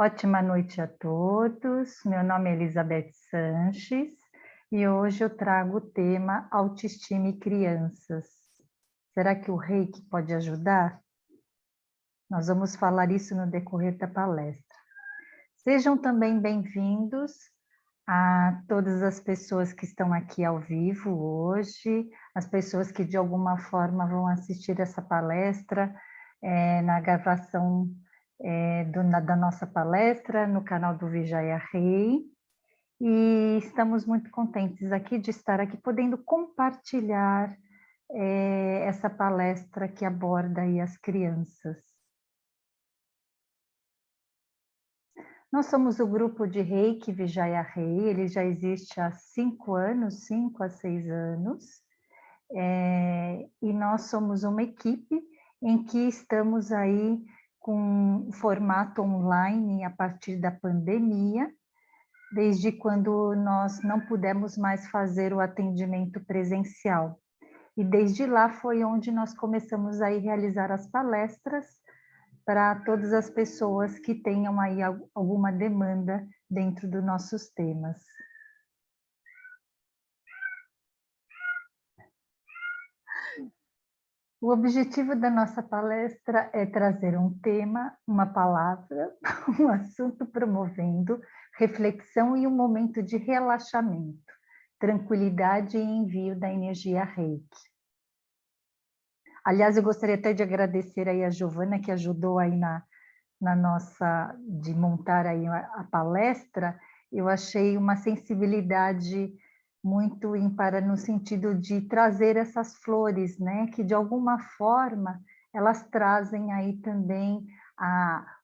Ótima noite a todos. Meu nome é Elizabeth Sanches e hoje eu trago o tema autoestima e crianças. Será que o Reiki pode ajudar? Nós vamos falar isso no decorrer da palestra. Sejam também bem-vindos a todas as pessoas que estão aqui ao vivo hoje, as pessoas que de alguma forma vão assistir essa palestra na gravação da nossa palestra no canal do Vijaya Rei. E estamos muito contentes aqui de estar aqui podendo compartilhar essa palestra que aborda aí as crianças. Nós somos o grupo de Reiki Vijaya Rei, ele já existe há 5 anos, 5 a 6 anos, e nós somos uma equipe em que estamos aí com formato online a partir da pandemia, desde quando nós não pudemos mais fazer o atendimento presencial. E desde lá foi onde nós começamos a realizar as palestras para todas as pessoas que tenham aí alguma demanda dentro dos nossos temas. O objetivo da nossa palestra é trazer um tema, uma palavra, um assunto promovendo reflexão e um momento de relaxamento, tranquilidade e envio da energia Reiki. Aliás, eu gostaria até de agradecer aí a Giovana, que ajudou aí de montar aí a palestra. Eu achei uma sensibilidade muito ímpar no sentido de trazer essas flores, né, que de alguma forma elas trazem aí também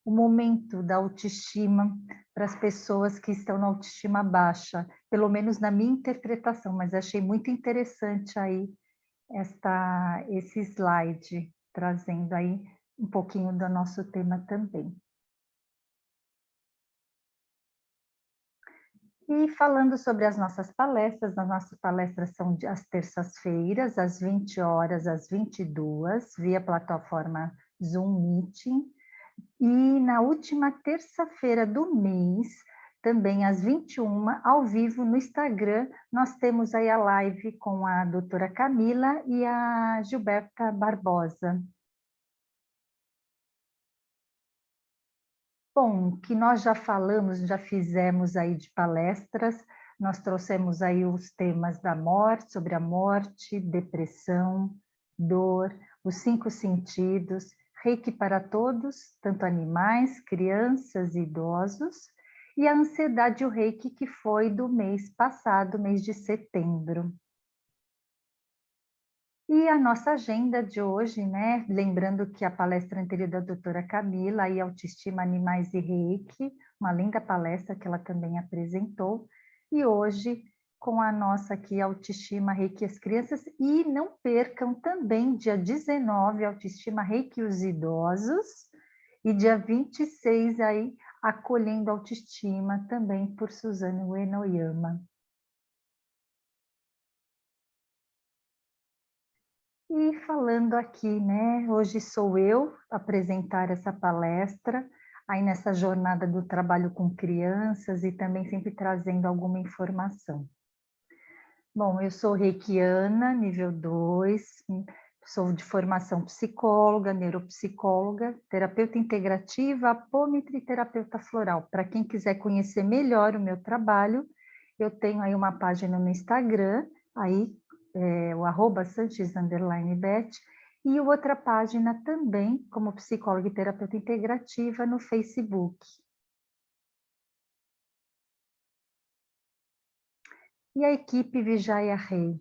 o momento da autoestima para as pessoas que estão na autoestima baixa, pelo menos na minha interpretação, mas achei muito interessante aí esse slide, trazendo aí um pouquinho do nosso tema também. E falando sobre as nossas palestras são às terças-feiras, às 20 horas, às 22, via plataforma Zoom Meeting. E na última terça-feira do mês, também às 21, ao vivo no Instagram, nós temos aí a live com a doutora Camila e a Gilberta Barbosa. Bom, que nós já falamos, já fizemos aí de palestras, nós trouxemos aí os temas da morte, sobre a morte, depressão, dor, os 5 sentidos, Reiki para todos, tanto animais, crianças e idosos, e a ansiedade e o Reiki que foi do mês passado, mês de setembro. E a nossa agenda de hoje, né? Lembrando que a palestra anterior da doutora Camila, aí Autoestima, Animais e Reiki, uma linda palestra que ela também apresentou, e hoje com a nossa aqui Autoestima, Reiki e as crianças, e não percam também dia 19, Autoestima, Reiki e os idosos, e dia 26 aí, Acolhendo Autoestima, também por Suzane Uenoyama. E falando aqui, né, hoje sou eu apresentar essa palestra, aí nessa jornada do trabalho com crianças e também sempre trazendo alguma informação. Bom, eu sou reikiana, nível 2, sou de formação psicóloga, neuropsicóloga, terapeuta integrativa, apômetra e terapeuta floral. Para quem quiser conhecer melhor o meu trabalho, eu tenho aí uma página no Instagram, aí o @Sanches_Bet, e outra página também, como psicóloga e terapeuta integrativa, no Facebook. E a equipe Vijaya Rei,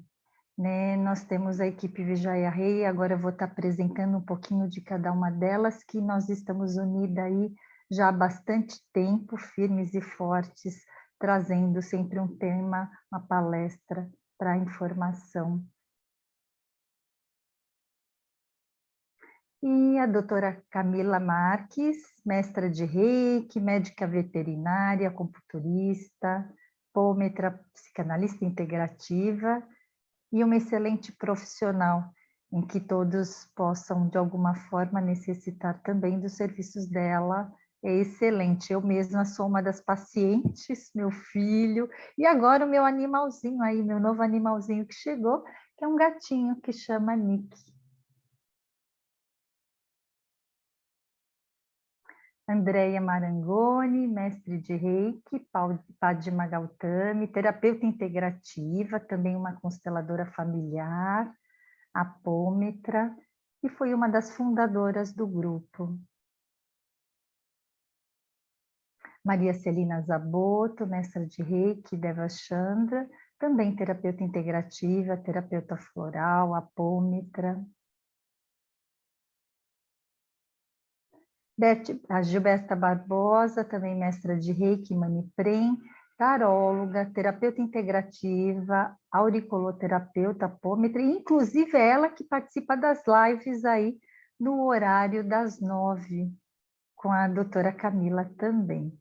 né? Nós temos a equipe Vijaya Rei, agora eu vou estar apresentando um pouquinho de cada uma delas, que nós estamos unidas aí já há bastante tempo, firmes e fortes, trazendo sempre um tema, uma palestra para informação. E a doutora Camila Marques, mestra de Reiki, médica veterinária, acupunturista, pômetra, psicanalista integrativa e uma excelente profissional, em que todos possam, de alguma forma, necessitar também dos serviços dela É excelente, eu mesma sou uma das pacientes, meu filho, e agora o meu animalzinho aí, meu novo animalzinho que chegou, que é um gatinho que chama Nick. Andréia Marangoni, mestre de Reiki, Padma Gautami, terapeuta integrativa, também uma consteladora familiar, apômetra, e foi uma das fundadoras do grupo. Maria Celina Zaboto, mestra de Reiki, Deva Chandra, também terapeuta integrativa, terapeuta floral, apômetra. A Gilberta Barbosa, também mestra de Reiki, Maniprem, taróloga, terapeuta integrativa, auriculoterapeuta, apômetra, e inclusive é ela que participa das lives aí no horário das 9, com a doutora Camila também.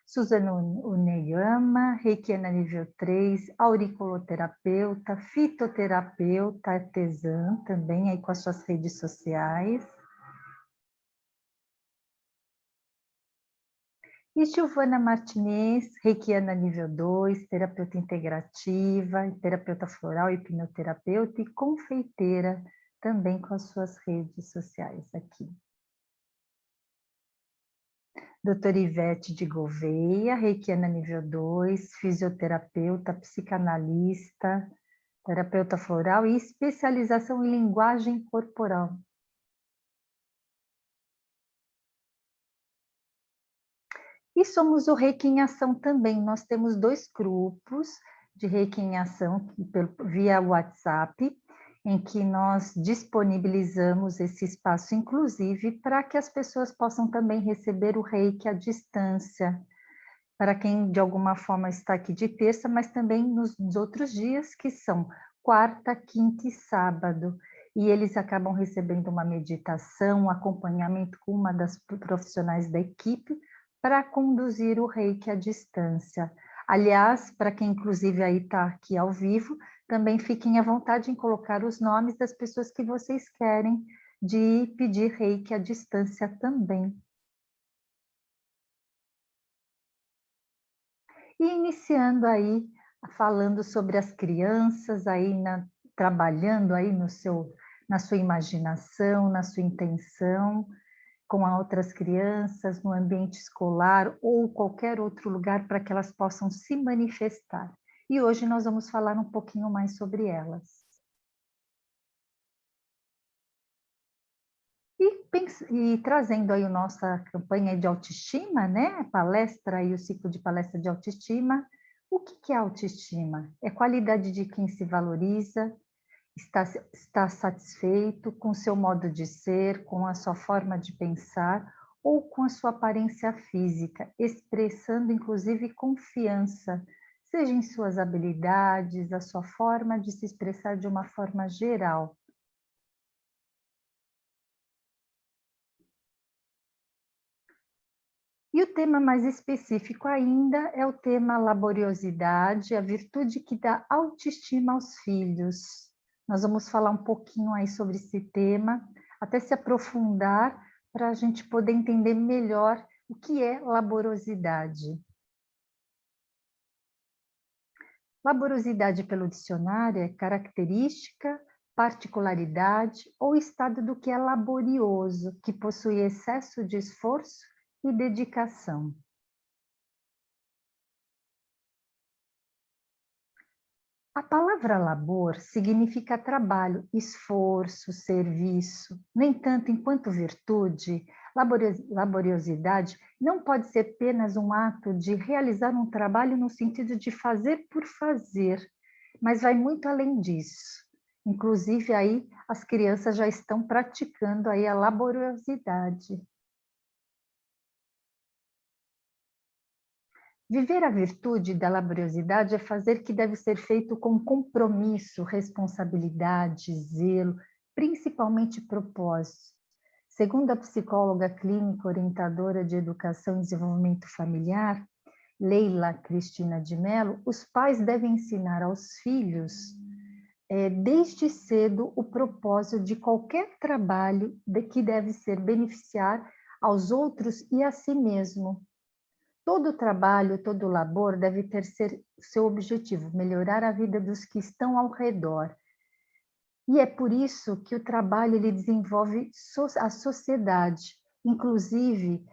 Suzana Uneyama, Reikiana nível 3, auriculoterapeuta, fitoterapeuta, artesã, também aí com as suas redes sociais. E Giovana Martinez, Reikiana nível 2, terapeuta integrativa, terapeuta floral, hipnoterapeuta e confeiteira, também com as suas redes sociais aqui. Doutora Ivete de Gouveia, Reikiana nível 2, fisioterapeuta, psicanalista, terapeuta floral e especialização em linguagem corporal. E somos o Reiki em Ação também. Nós temos 2 grupos de Reiki em Ação via WhatsApp, em que nós disponibilizamos esse espaço, inclusive, para que as pessoas possam também receber o Reiki à distância, para quem de alguma forma está aqui de terça, mas também nos outros dias, que são quarta, quinta e sábado. E eles acabam recebendo uma meditação, um acompanhamento com uma das profissionais da equipe, para conduzir o Reiki à distância. Aliás, para quem inclusive aí está aqui ao vivo, também fiquem à vontade em colocar os nomes das pessoas que vocês querem de pedir Reiki à distância também. E iniciando aí, falando sobre as crianças, aí trabalhando aí na sua imaginação, na sua intenção, com outras crianças, no ambiente escolar ou qualquer outro lugar para que elas possam se manifestar. E hoje nós vamos falar um pouquinho mais sobre elas. E trazendo aí a nossa campanha de autoestima, né? A palestra e o ciclo de palestra de autoestima. O que é autoestima? É qualidade de quem se valoriza, está satisfeito com seu modo de ser, com a sua forma de pensar ou com a sua aparência física, expressando inclusive confiança, seja em suas habilidades, a sua forma de se expressar de uma forma geral. E o tema mais específico ainda é o tema laboriosidade, a virtude que dá autoestima aos filhos. Nós vamos falar um pouquinho aí sobre esse tema, até se aprofundar para a gente poder entender melhor o que é laboriosidade. Laboriosidade pelo dicionário é característica, particularidade ou estado do que é laborioso, que possui excesso de esforço e dedicação. A palavra labor significa trabalho, esforço, serviço. No entanto, enquanto virtude, laboriosidade não pode ser apenas um ato de realizar um trabalho no sentido de fazer por fazer, mas vai muito além disso. Inclusive, aí as crianças já estão praticando aí a laboriosidade. Viver a virtude da laboriosidade é fazer que deve ser feito com compromisso, responsabilidade, zelo, principalmente propósito. Segundo a psicóloga clínica orientadora de educação e desenvolvimento familiar, Leila Cristina de Mello, os pais devem ensinar aos filhos desde cedo o propósito de qualquer trabalho que deve ser beneficiar aos outros e a si mesmo. Todo trabalho, todo labor deve ter seu objetivo, melhorar a vida dos que estão ao redor. E é por isso que o trabalho ele desenvolve a sociedade. Inclusive,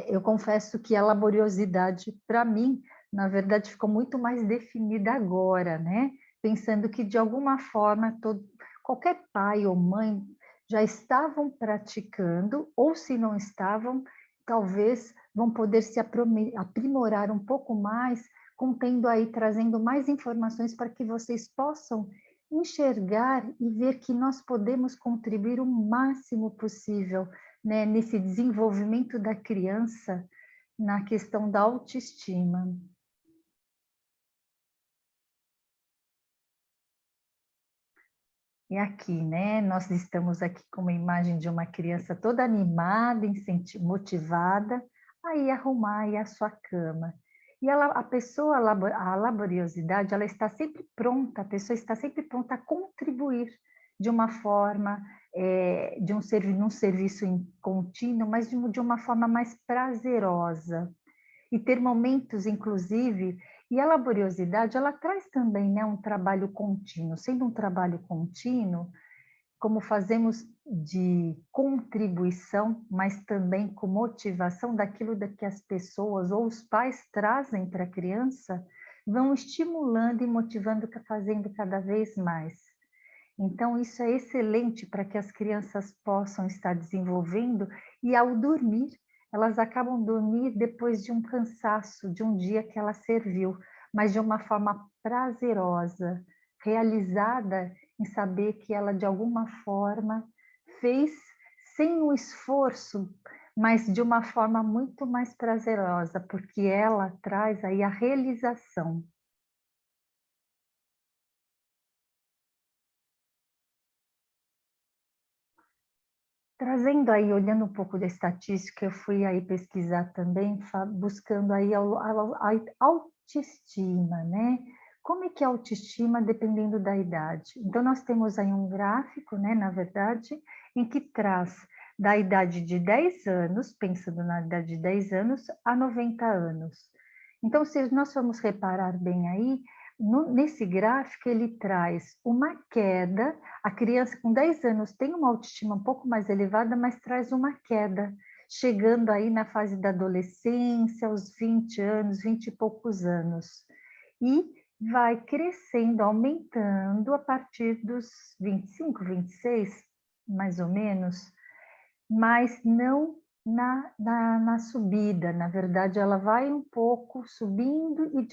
eu confesso que a laboriosidade, para mim, na verdade, ficou muito mais definida agora, né? Pensando que, de alguma forma, qualquer pai ou mãe já estavam praticando, ou se não estavam, talvez vão poder se aprimorar um pouco mais, contendo aí, trazendo mais informações para que vocês possam enxergar e ver que nós podemos contribuir o máximo possível, né, nesse desenvolvimento da criança na questão da autoestima. E aqui, né, nós estamos aqui com uma imagem de uma criança toda animada, motivada a ir arrumar aí a sua cama. E a pessoa, a laboriosidade, ela está sempre pronta, a pessoa está sempre pronta a contribuir de uma forma, num serviço contínuo, mas de uma forma mais prazerosa. E ter momentos, inclusive, e a laboriosidade, ela traz também, né, um trabalho contínuo. Sendo um trabalho contínuo, como fazemos de contribuição, mas também com motivação daquilo que as pessoas ou os pais trazem para a criança, vão estimulando e motivando, fazendo cada vez mais. Então, isso é excelente para que as crianças possam estar desenvolvendo e, ao dormir, elas acabam dormir depois de um cansaço, de um dia que ela serviu, mas de uma forma prazerosa, realizada em saber que ela, de alguma forma, fez sem o esforço, mas de uma forma muito mais prazerosa, porque ela traz aí a realização. Trazendo aí, olhando um pouco da estatística, eu fui aí pesquisar também, buscando aí a autoestima, né? Como é que é a autoestima dependendo da idade? Então, nós temos aí um gráfico, né, na verdade, em que traz da idade de 10 anos, pensando na idade de 10 anos, a 90 anos. Então, se nós formos reparar bem aí, nesse gráfico ele traz uma queda. A criança com 10 anos tem uma autoestima um pouco mais elevada, mas traz uma queda, chegando aí na fase da adolescência, aos 20 anos, 20 e poucos anos. E vai crescendo, aumentando a partir dos 25, 26, mais ou menos, mas não na subida. Na verdade, ela vai um pouco subindo e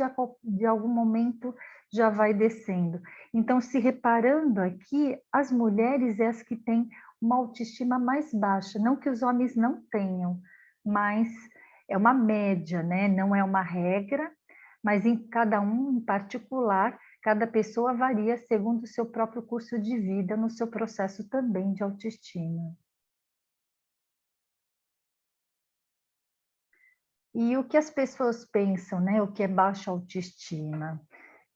de algum momento já vai descendo. Então, se reparando aqui, as mulheres é as que têm uma autoestima mais baixa, não que os homens não tenham, mas é uma média, né? Não é uma regra, mas em cada um em particular, cada pessoa varia segundo o seu próprio curso de vida, no seu processo também de autoestima. E o que as pessoas pensam, né? O que é baixa autoestima?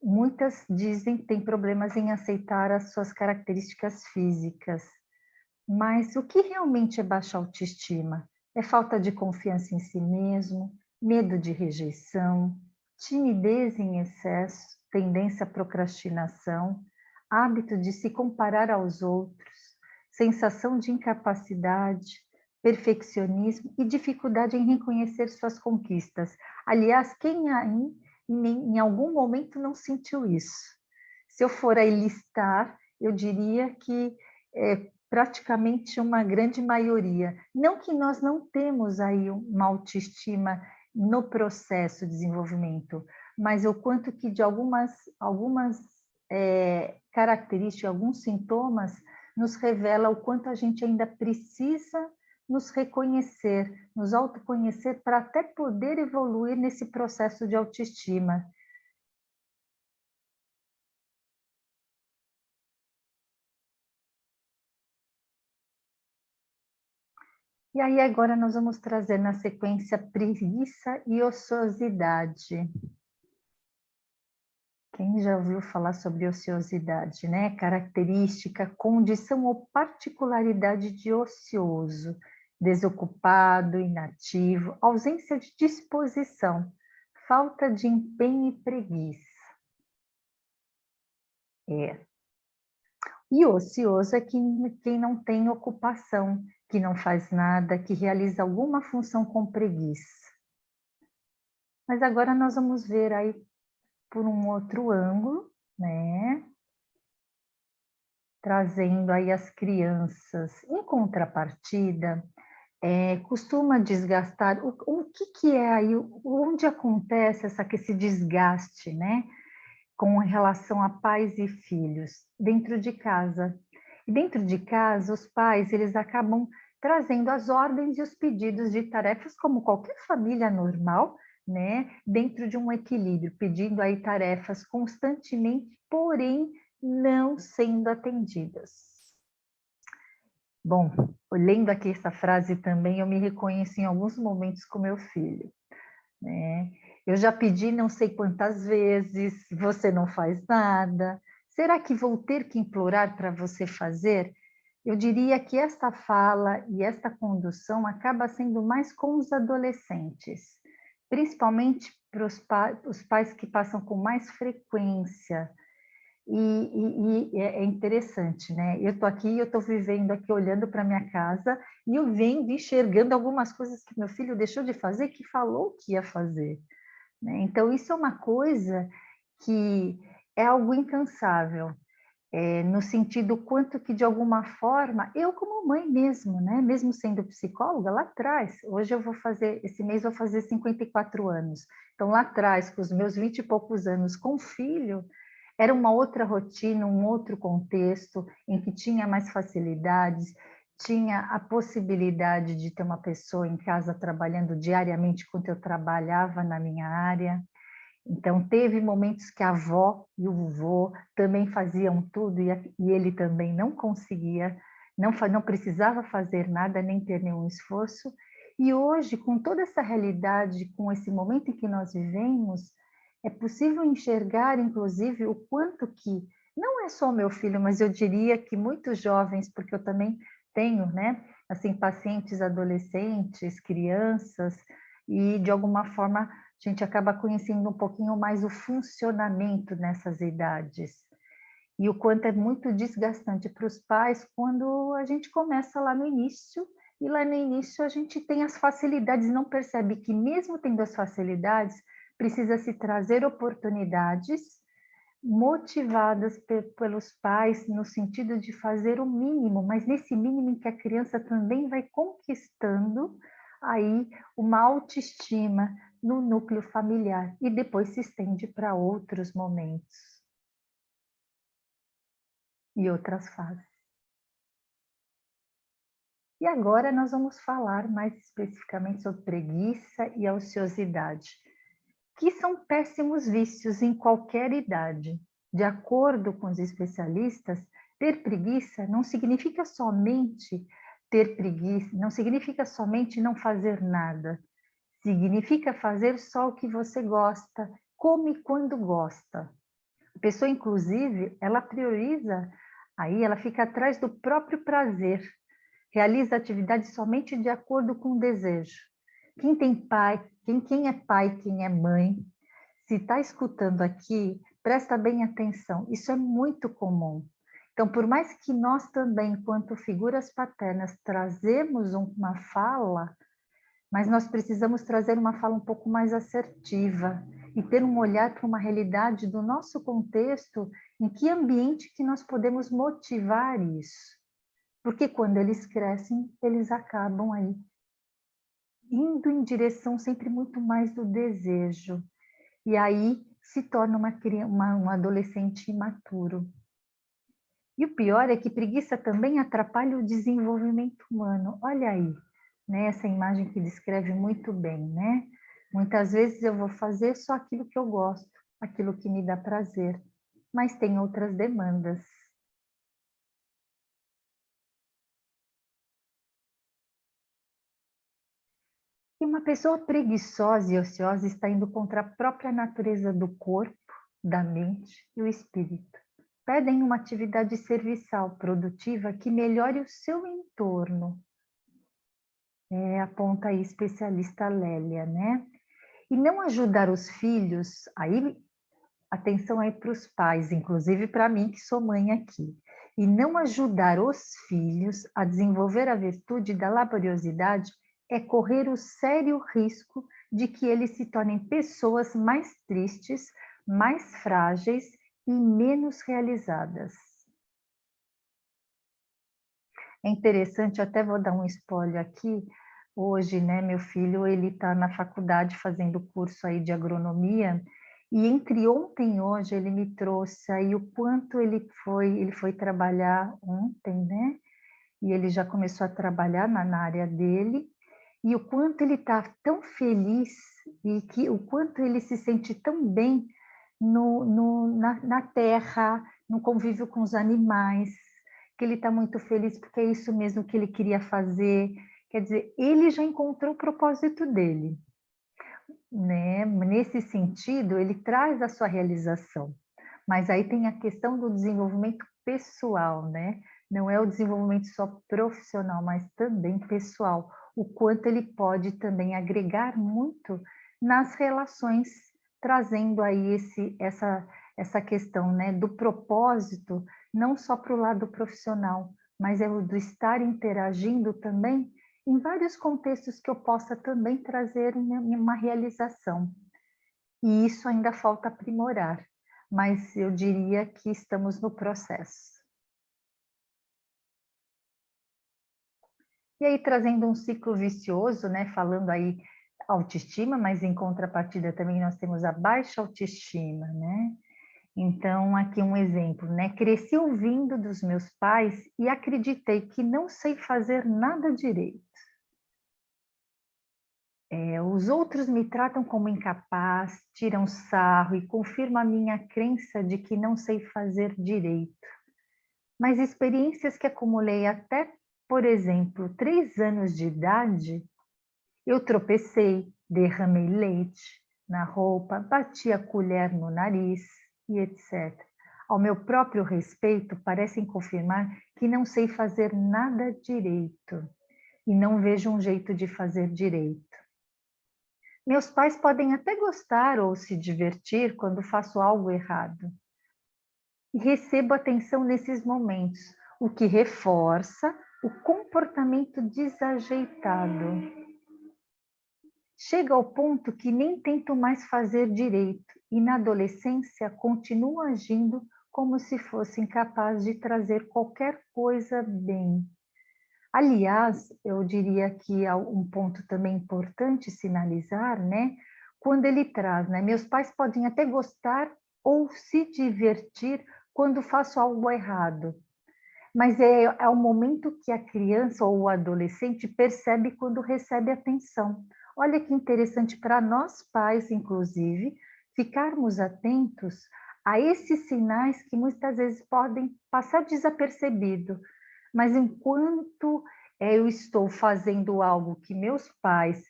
Muitas dizem que têm problemas em aceitar as suas características físicas. Mas o que realmente é baixa autoestima? É falta de confiança em si mesmo, medo de rejeição, timidez em excesso, tendência à procrastinação, hábito de se comparar aos outros, sensação de incapacidade, perfeccionismo e dificuldade em reconhecer suas conquistas. Aliás, quem aí em algum momento não sentiu isso? Se eu for aí listar, eu diria que praticamente uma grande maioria. Não que nós não temos aí uma autoestima no processo de desenvolvimento, mas o quanto que de algumas características, alguns sintomas, nos revela o quanto a gente ainda precisa nos reconhecer, nos autoconhecer para até poder evoluir nesse processo de autoestima. E aí agora nós vamos trazer na sequência preguiça e ociosidade. Quem já ouviu falar sobre ociosidade, né? Característica, condição ou particularidade de ocioso, desocupado, inativo, ausência de disposição, falta de empenho e preguiça. E ocioso é quem não tem ocupação, que não faz nada, que realiza alguma função com preguiça. Mas agora nós vamos ver aí por um outro ângulo, né? Trazendo aí as crianças. Em contrapartida, costuma desgastar. O que é aí, onde acontece esse desgaste, né? Com relação a pais e filhos? Dentro de casa. E dentro de casa, os pais, eles acabam trazendo as ordens e os pedidos de tarefas, como qualquer família normal, né? Dentro de um equilíbrio, pedindo aí tarefas constantemente, porém não sendo atendidas. Bom, olhando aqui essa frase também, eu me reconheço em alguns momentos com meu filho, né? Eu já pedi não sei quantas vezes, você não faz nada. Será que vou ter que implorar para você fazer? Eu diria que esta fala e esta condução acaba sendo mais com os adolescentes, principalmente para os pais que passam com mais frequência. E é interessante, né? Eu estou aqui, eu estou vivendo aqui, olhando para minha casa, e eu venho enxergando algumas coisas que meu filho deixou de fazer, que falou que ia fazer, né? Então, isso é uma coisa que é algo incansável, no sentido quanto que, de alguma forma, eu como mãe mesmo, né? Mesmo sendo psicóloga, lá atrás, hoje eu vou fazer, esse mês vou fazer 54 anos, então lá atrás, com os meus 20 e poucos anos com filho, era uma outra rotina, um outro contexto, em que tinha mais facilidades, tinha a possibilidade de ter uma pessoa em casa trabalhando diariamente, enquanto eu trabalhava na minha área. Então, teve momentos que a avó e o vovô também faziam tudo, e ele também não conseguia, não precisava fazer nada, nem ter nenhum esforço. E hoje, com toda essa realidade, com esse momento em que nós vivemos, é possível enxergar, inclusive, o quanto que, não é só o meu filho, mas eu diria que muitos jovens, porque eu também tenho, né, assim, pacientes adolescentes, crianças, e de alguma forma a gente acaba conhecendo um pouquinho mais o funcionamento nessas idades. E o quanto é muito desgastante para os pais quando a gente começa lá no início, e lá no início a gente tem as facilidades, não percebe que mesmo tendo as facilidades, precisa se trazer oportunidades motivadas pelos pais no sentido de fazer o mínimo, mas nesse mínimo em que a criança também vai conquistando aí uma autoestima no núcleo familiar e depois se estende para outros momentos e outras fases. E agora nós vamos falar mais especificamente sobre preguiça e ociosidade, que são péssimos vícios em qualquer idade. De acordo com os especialistas, ter preguiça não significa somente ter preguiça, não significa somente não fazer nada. Significa fazer só o que você gosta, come quando gosta. A pessoa, inclusive, ela prioriza, aí ela fica atrás do próprio prazer, realiza atividades somente de acordo com o desejo. Quem tem pai, quem é pai, quem é mãe, se está escutando aqui, presta bem atenção, isso é muito comum. Então, por mais que nós também, enquanto figuras paternas, trazemos uma fala, mas nós precisamos trazer uma fala um pouco mais assertiva e ter um olhar para uma realidade do nosso contexto, em que ambiente que nós podemos motivar isso. Porque quando eles crescem, eles acabam aí indo em direção sempre muito mais do desejo. E aí se torna um adolescente imaturo. E o pior é que preguiça também atrapalha o desenvolvimento humano. Olha aí, né, essa imagem que descreve muito bem, né? Muitas vezes eu vou fazer só aquilo que eu gosto, aquilo que me dá prazer, mas tem outras demandas. E uma pessoa preguiçosa e ociosa está indo contra a própria natureza do corpo, da mente e o espírito. Pedem uma atividade serviçal produtiva que melhore o seu entorno. Aponta aí especialista Lélia, né? E não ajudar os filhos, aí atenção aí para os pais, inclusive para mim que sou mãe aqui. E não ajudar os filhos a desenvolver a virtude da laboriosidade é correr o sério risco de que eles se tornem pessoas mais tristes, mais frágeis e menos realizadas. É interessante, até vou dar um spoiler aqui, hoje, né, meu filho, ele está na faculdade fazendo curso aí de agronomia, e entre ontem e hoje ele me trouxe aí o quanto ele foi trabalhar ontem, né, e ele já começou a trabalhar na área dele, e o quanto ele está tão feliz, e que o quanto ele se sente tão bem na terra, no convívio com os animais, que ele está muito feliz porque é isso mesmo que ele queria fazer. Quer dizer, ele já encontrou o propósito dele, né? Nesse sentido, ele traz a sua realização. Mas aí tem a questão do desenvolvimento pessoal, né? Não é o desenvolvimento só profissional, mas também pessoal. O quanto ele pode também agregar muito nas relações, trazendo aí essa questão, né, do propósito, não só para o lado profissional, mas é o do estar interagindo também em vários contextos que eu possa também trazer uma realização. E isso ainda falta aprimorar, mas eu diria que estamos no processo. E aí, trazendo um ciclo vicioso, né, falando aí autoestima, mas em contrapartida também nós temos a baixa autoestima, né? Então, aqui um exemplo, né? Cresci ouvindo dos meus pais e acreditei que não sei fazer nada direito. Os outros me tratam como incapaz, tiram sarro e confirmam a minha crença de que não sei fazer direito. Mas experiências que acumulei até, por exemplo, 3 anos de idade, eu tropecei, derramei leite na roupa, bati a colher no nariz e etc. Ao meu próprio respeito, parecem confirmar que não sei fazer nada direito e não vejo um jeito de fazer direito. Meus pais podem até gostar ou se divertir quando faço algo errado. E recebo atenção nesses momentos, o que reforça o comportamento desajeitado. Chega ao ponto que nem tento mais fazer direito e na adolescência continuo agindo como se fosse incapaz de trazer qualquer coisa bem. Aliás, eu diria que há um ponto também importante sinalizar, né? Quando ele traz, né? Meus pais podem até gostar ou se divertir quando faço algo errado, mas é o momento que a criança ou o adolescente percebe quando recebe atenção. Olha que interessante para nós pais, inclusive, ficarmos atentos a esses sinais que muitas vezes podem passar desapercebido, mas enquanto eu estou fazendo algo que meus pais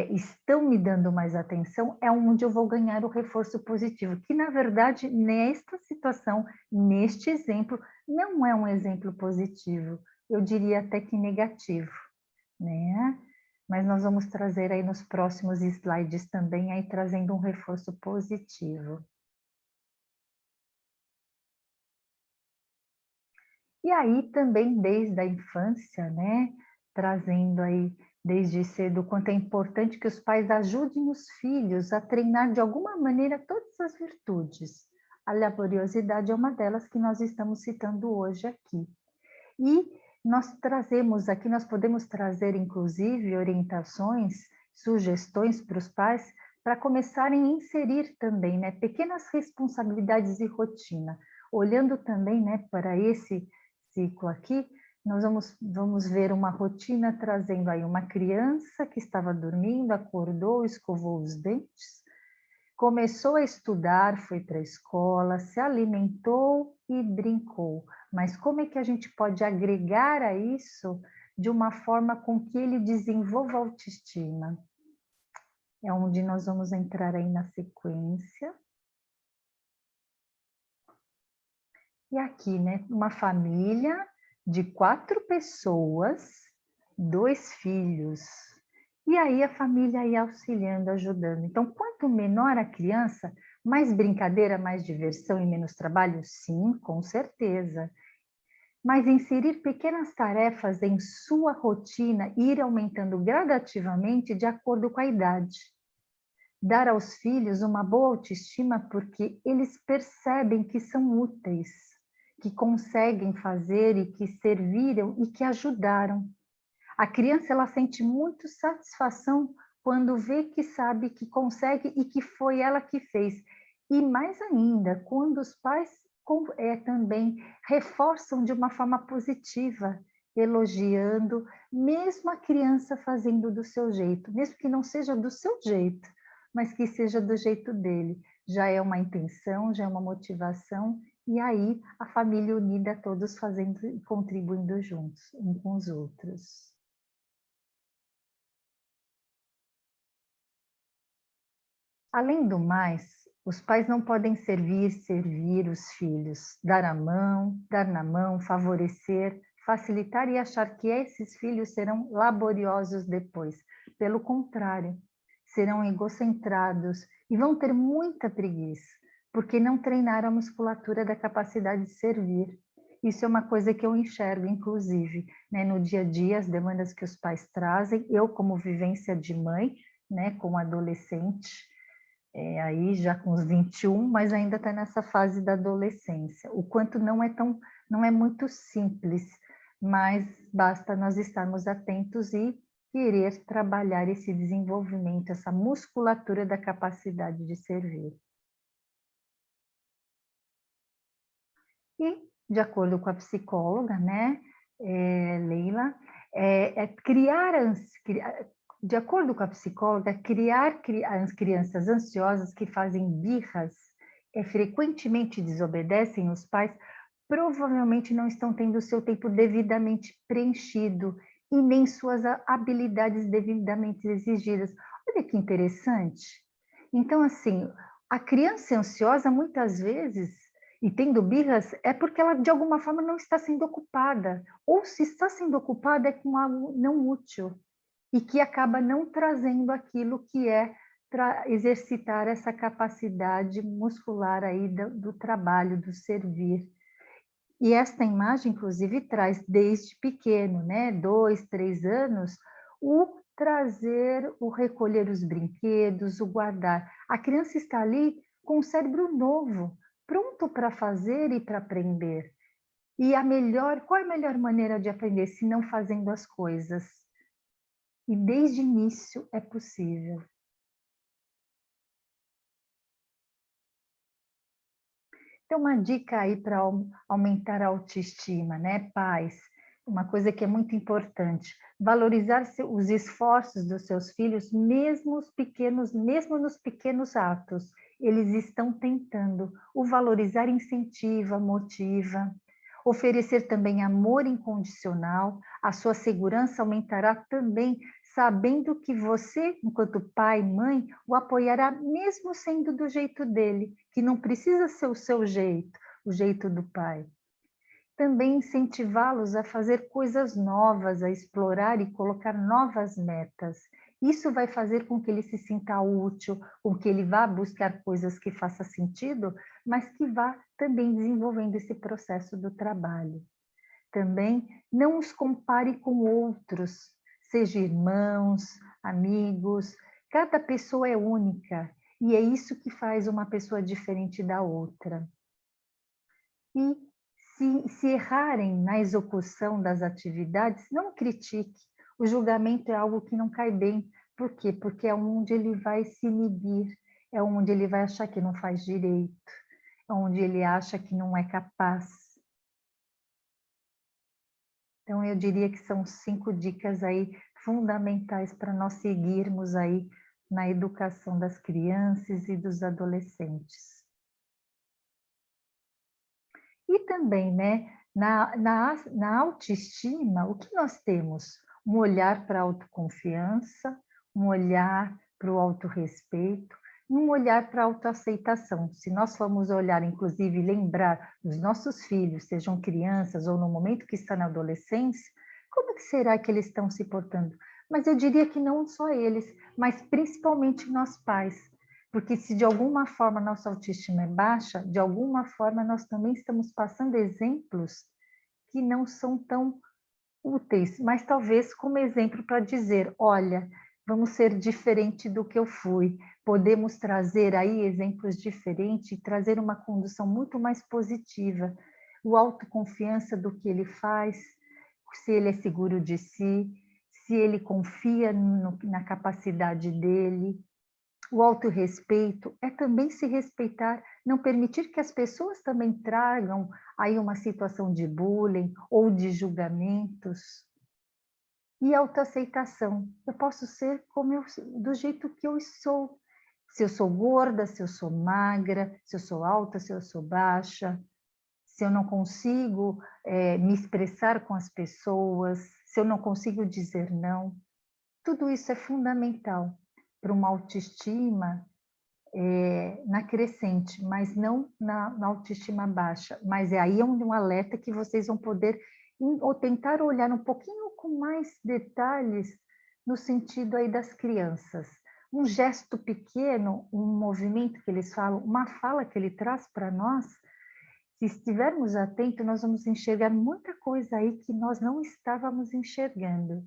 estão me dando mais atenção, é onde eu vou ganhar o reforço positivo, que na verdade, nesta situação, neste exemplo, não é um exemplo positivo, eu diria até que negativo, né? Mas nós vamos trazer aí nos próximos slides também, aí trazendo um reforço positivo. E aí também desde a infância, né, trazendo aí desde cedo o quanto é importante que os pais ajudem os filhos a treinar de alguma maneira todas as virtudes. A laboriosidade é uma delas que nós estamos citando hoje aqui. E nós trazemos aqui, nós podemos trazer inclusive orientações, sugestões para os pais para começarem a inserir também, né, pequenas responsabilidades e rotina, olhando também, né, para esse ciclo aqui, nós vamos ver uma rotina trazendo aí uma criança que estava dormindo, acordou, escovou os dentes, começou a estudar, foi para a escola, se alimentou e brincou. Mas como é que a gente pode agregar a isso de uma forma com que ele desenvolva a autoestima? É onde nós vamos entrar aí na sequência. E aqui, né, uma família de 4 pessoas, 2 filhos. E aí a família ia auxiliando, ajudando. Então, quanto menor a criança, mais brincadeira, mais diversão e menos trabalho? Sim, com certeza. Mas inserir pequenas tarefas em sua rotina e ir aumentando gradativamente de acordo com a idade. Dar aos filhos uma boa autoestima porque eles percebem que são úteis, que conseguem fazer e que serviram e que ajudaram. A criança ela sente muito satisfação quando vê que sabe que consegue e que foi ela que fez. E mais ainda, quando os pais também reforçam de uma forma positiva, elogiando, mesmo a criança fazendo do seu jeito, mesmo que não seja do seu jeito, mas que seja do jeito dele. Já é uma intenção, já é uma motivação, e aí a família unida, todos fazendo e contribuindo juntos, uns com os outros. Além do mais, os pais não podem servir os filhos, dar na mão, favorecer, facilitar e achar que esses filhos serão laboriosos depois. Pelo contrário, serão egocentrados e vão ter muita preguiça, porque não treinaram a musculatura da capacidade de servir. Isso é uma coisa que eu enxergo, inclusive, né, no dia a dia, as demandas que os pais trazem, eu como vivência de mãe, né, como adolescente, aí já com os 21, mas ainda está nessa fase da adolescência. O quanto não é muito simples, mas basta nós estarmos atentos e querer trabalhar esse desenvolvimento, essa musculatura da capacidade de servir. E, de acordo com a psicóloga, né, Leila, de acordo com a psicóloga, as crianças ansiosas que fazem birras, frequentemente desobedecem os pais, provavelmente não estão tendo o seu tempo devidamente preenchido e nem suas habilidades devidamente exigidas. Olha que interessante. Então, assim, a criança ansiosa, muitas vezes, e tendo birras, é porque ela, de alguma forma, não está sendo ocupada. Ou se está sendo ocupada, é com algo não útil e que acaba não trazendo aquilo que é para exercitar essa capacidade muscular aí do trabalho, do servir. E esta imagem, inclusive, traz desde pequeno, né, 2, 3 anos, o trazer, o recolher os brinquedos, o guardar. A criança está ali com um cérebro novo, pronto para fazer e para aprender. E qual é a melhor maneira de aprender se não fazendo as coisas? E desde o início é possível. Então, uma dica aí para aumentar a autoestima, né, pais? Uma coisa que é muito importante, valorizar os esforços dos seus filhos, mesmo nos pequenos atos. Eles estão tentando. O valorizar incentiva, motiva. Oferecer também amor incondicional, a sua segurança aumentará também, sabendo que você, enquanto pai, mãe, o apoiará mesmo sendo do jeito dele, que não precisa ser o seu jeito, o jeito do pai. Também incentivá-los a fazer coisas novas, a explorar e colocar novas metas. Isso vai fazer com que ele se sinta útil, com que ele vá buscar coisas que façam sentido, mas que vá também desenvolvendo esse processo do trabalho. Também não os compare com outros, seja irmãos, amigos, cada pessoa é única e é isso que faz uma pessoa diferente da outra. E se errarem na execução das atividades, não critique. O julgamento é algo que não cai bem. Por quê? Porque é onde ele vai se inibir, é onde ele vai achar que não faz direito, é onde ele acha que não é capaz. Então, eu diria que são 5 dicas aí fundamentais para nós seguirmos aí na educação das crianças e dos adolescentes. E também, né, na autoestima, o que nós temos? Um olhar para a autoconfiança, um olhar para o autorrespeito, um olhar para a autoaceitação. Se nós formos olhar, inclusive, lembrar dos nossos filhos, sejam crianças ou no momento que está na adolescência, como que será que eles estão se portando? Mas eu diria que não só eles, mas principalmente nós pais. Porque se de alguma forma nossa autoestima é baixa, de alguma forma nós também estamos passando exemplos que não são tão úteis, mas talvez como exemplo para dizer, olha, vamos ser diferente do que eu fui. Podemos trazer aí exemplos diferentes e trazer uma condução muito mais positiva. O autoconfiança do que ele faz, se ele é seguro de si, se ele confia na capacidade dele. O autorrespeito é também se respeitar, não permitir que as pessoas também tragam aí uma situação de bullying ou de julgamentos. E autoaceitação. Eu posso ser do jeito que eu sou. Se eu sou gorda, se eu sou magra, se eu sou alta, se eu sou baixa, se eu não consigo me expressar com as pessoas, se eu não consigo dizer não. Tudo isso é fundamental para uma autoestima na crescente, mas não na autoestima baixa. Mas é aí onde um alerta que vocês vão poder ou tentar olhar um pouquinho com mais detalhes no sentido aí das crianças. Um gesto pequeno, um movimento que eles falam, uma fala que ele traz para nós, se estivermos atentos, nós vamos enxergar muita coisa aí que nós não estávamos enxergando.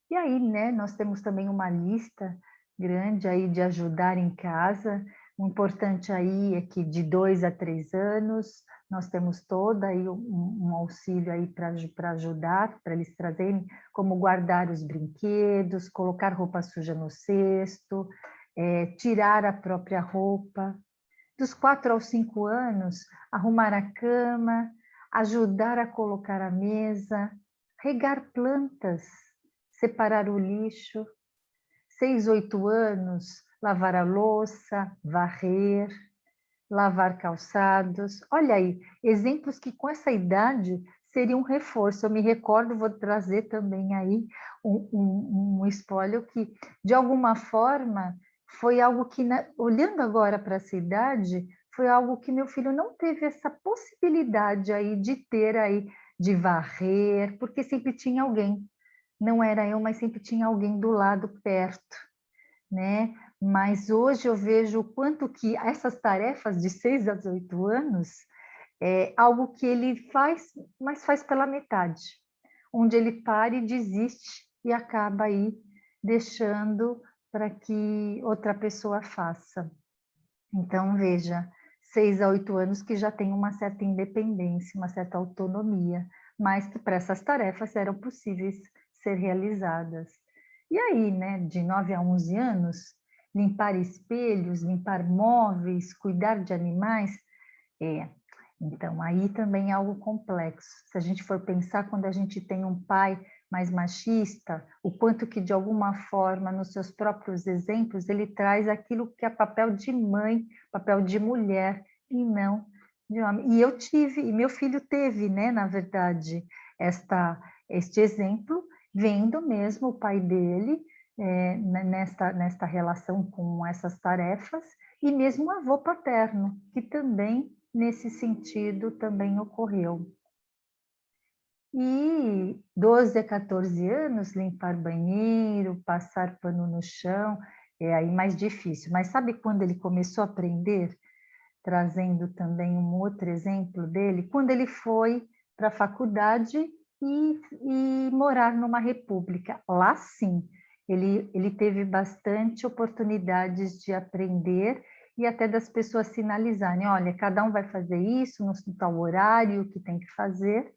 E aí, né, nós temos também uma lista grande aí de ajudar em casa. O importante aí é que de 2 a 3 anos, nós temos todo aí um auxílio aí para ajudar, para eles trazerem, como guardar os brinquedos, colocar roupa suja no cesto, tirar a própria roupa. Dos 4 aos 5 anos, arrumar a cama, ajudar a colocar a mesa, regar plantas, separar o lixo. 6, 8 anos, lavar a louça, varrer, lavar calçados. Olha aí, exemplos que com essa idade seriam um reforço. Eu me recordo, vou trazer também aí um espólio que, de alguma forma, foi algo que, olhando agora para essa idade, foi algo que meu filho não teve essa possibilidade aí de ter aí, de varrer, porque sempre tinha alguém. Não era eu, mas sempre tinha alguém do lado perto, né? Mas hoje eu vejo o quanto que essas tarefas de 6 a 8 anos é algo que ele faz, mas faz pela metade, onde ele para e desiste e acaba aí deixando para que outra pessoa faça. Então, veja, 6 a 8 anos que já tem uma certa independência, uma certa autonomia, mas que para essas tarefas eram possíveis ser realizadas. E aí, né, de 9 a 11 anos, limpar espelhos, limpar móveis, cuidar de animais, então aí também é algo complexo. Se a gente for pensar quando a gente tem um pai mais machista, o quanto que de alguma forma nos seus próprios exemplos ele traz aquilo que é papel de mãe, papel de mulher e não de homem. E eu tive, e meu filho teve, né, na verdade, este exemplo, vendo mesmo o pai dele nesta relação com essas tarefas, e mesmo o avô paterno, que também, nesse sentido, também ocorreu. E 12 a 14 anos, limpar banheiro, passar pano no chão, é aí mais difícil. Mas sabe quando ele começou a aprender? Trazendo também um outro exemplo dele, quando ele foi para a faculdade e morar numa república. Lá sim, ele teve bastante oportunidades de aprender e até das pessoas sinalizarem, olha, cada um vai fazer isso no tal horário que tem que fazer,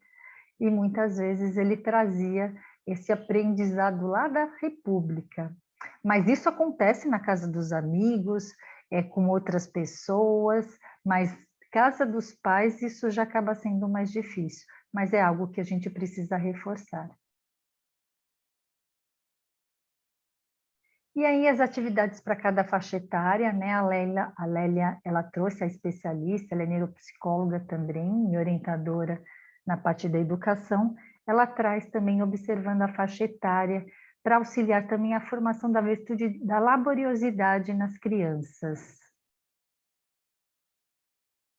e muitas vezes ele trazia esse aprendizado lá da república. Mas isso acontece na casa dos amigos, com outras pessoas, mas casa dos pais isso já acaba sendo mais difícil, mas é algo que a gente precisa reforçar. E aí as atividades para cada faixa etária, né? A Lélia, ela trouxe a especialista, ela é neuropsicóloga também e orientadora na parte da educação. Ela traz também observando a faixa etária para auxiliar também a formação da virtude da laboriosidade nas crianças.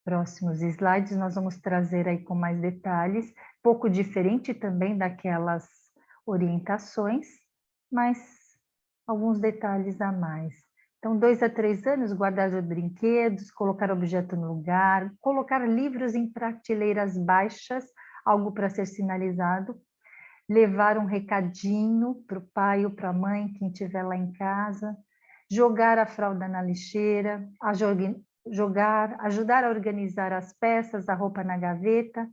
Próximos slides nós vamos trazer aí com mais detalhes, pouco diferente também daquelas orientações, mas alguns detalhes a mais. Então, 2 a 3 anos, guardar os brinquedos, colocar objeto no lugar, colocar livros em prateleiras baixas, algo para ser sinalizado, levar um recadinho para o pai ou para a mãe, quem estiver lá em casa, jogar a fralda na lixeira, ajudar a organizar as peças, a roupa na gaveta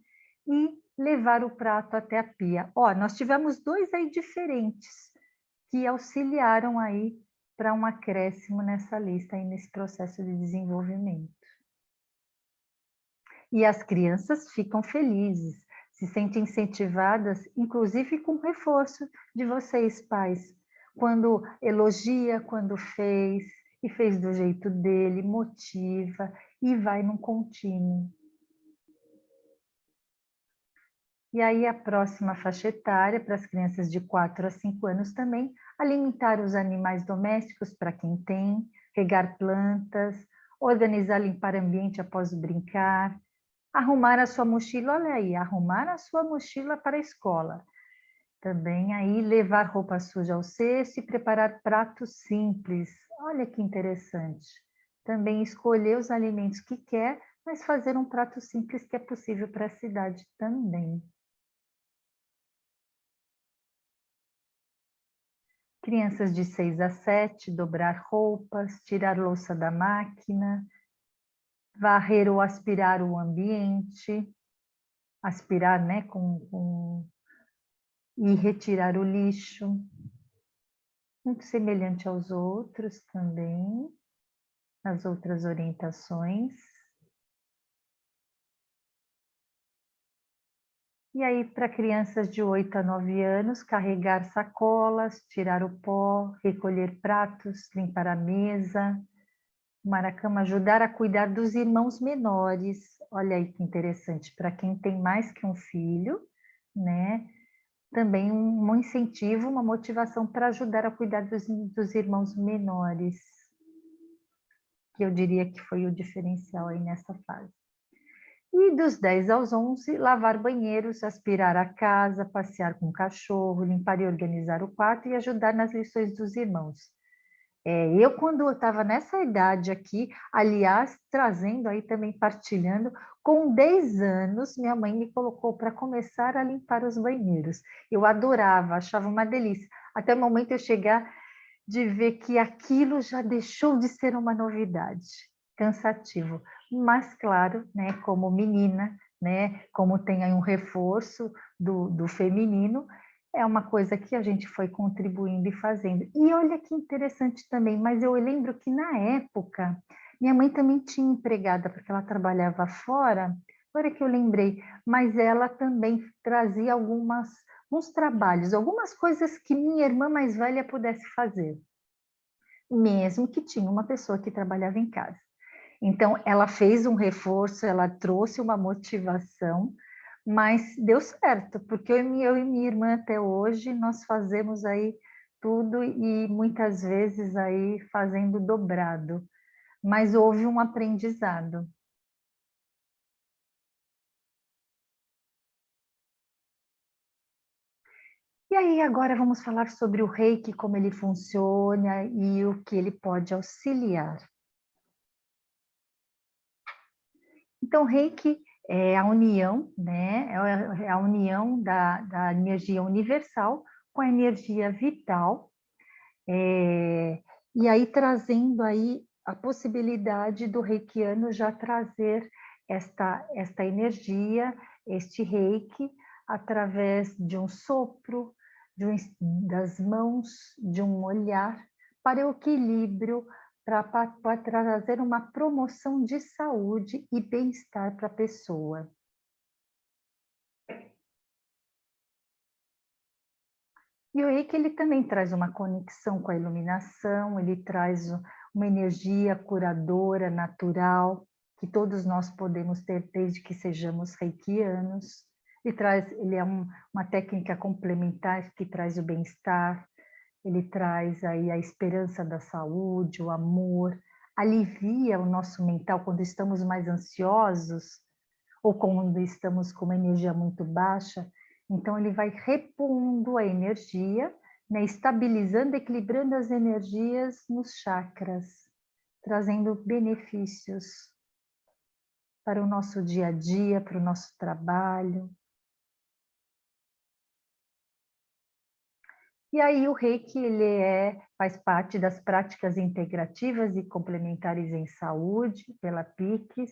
e levar o prato até a pia. Ó, nós tivemos 2 aí diferentes que auxiliaram aí para um acréscimo nessa lista aí nesse processo de desenvolvimento. E as crianças ficam felizes, se sentem incentivadas, inclusive com reforço de vocês, pais, quando elogia, quando fez, e fez do jeito dele, motiva e vai num contínuo. E aí a próxima faixa etária, para as crianças de 4 a 5 anos também, alimentar os animais domésticos para quem tem, regar plantas, organizar, limpar ambiente após brincar, arrumar a sua mochila, olha aí, arrumar a sua mochila para a escola. Também aí levar roupa suja ao cesto e preparar pratos simples. Olha que interessante. Também escolher os alimentos que quer, mas fazer um prato simples que é possível para a cidade também. Crianças de 6 a 7, dobrar roupas, tirar louça da máquina, varrer ou aspirar o ambiente, aspirar, né, e retirar o lixo. Muito semelhante aos outros também, as outras orientações. E aí, para crianças de 8 a 9 anos, carregar sacolas, tirar o pó, recolher pratos, limpar a mesa, arrumar a cama, ajudar a cuidar dos irmãos menores. Olha aí que interessante, para quem tem mais que um filho, né? Também um incentivo, uma motivação para ajudar a cuidar dos irmãos menores, que eu diria que foi o diferencial aí nessa fase. E dos 10 aos 11, lavar banheiros, aspirar a casa, passear com o cachorro, limpar e organizar o quarto e ajudar nas lições dos irmãos. Eu, quando eu estava nessa idade aqui, aliás, trazendo aí também, partilhando, com 10 anos, minha mãe me colocou para começar a limpar os banheiros. Eu adorava, achava uma delícia. Até o momento eu chegar de ver que aquilo já deixou de ser uma novidade, cansativo. Mas, claro, né, como menina, né, como tem aí um reforço do feminino, é uma coisa que a gente foi contribuindo e fazendo. E olha que interessante também, mas eu lembro que na época, minha mãe também tinha empregada, porque ela trabalhava fora, agora que eu lembrei, mas ela também trazia alguns trabalhos, algumas coisas que minha irmã mais velha pudesse fazer, mesmo que tinha uma pessoa que trabalhava em casa. Então, ela fez um reforço, ela trouxe uma motivação, mas deu certo, porque eu e minha irmã até hoje, nós fazemos aí tudo e muitas vezes aí fazendo dobrado, mas houve um aprendizado. E aí agora vamos falar sobre o Reiki, como ele funciona e o que ele pode auxiliar. Então, Reiki é a união, né? É a união da energia universal com a energia vital, e aí trazendo aí a possibilidade do reikiano já trazer esta energia, este reiki, através de um sopro, das mãos, de um olhar, para o equilíbrio, para trazer uma promoção de saúde e bem-estar para a pessoa. E o reiki ele também traz uma conexão com a iluminação, ele traz uma energia curadora, natural, que todos nós podemos ter desde que sejamos reikianos. Ele é uma técnica complementar que traz o bem-estar, ele traz aí a esperança da saúde, o amor, alivia o nosso mental quando estamos mais ansiosos ou quando estamos com uma energia muito baixa. Então, ele vai repondo a energia, né, estabilizando, equilibrando as energias nos chakras, trazendo benefícios para o nosso dia a dia, para o nosso trabalho. E aí o Reiki, faz parte das práticas integrativas e complementares em saúde, pela PICS,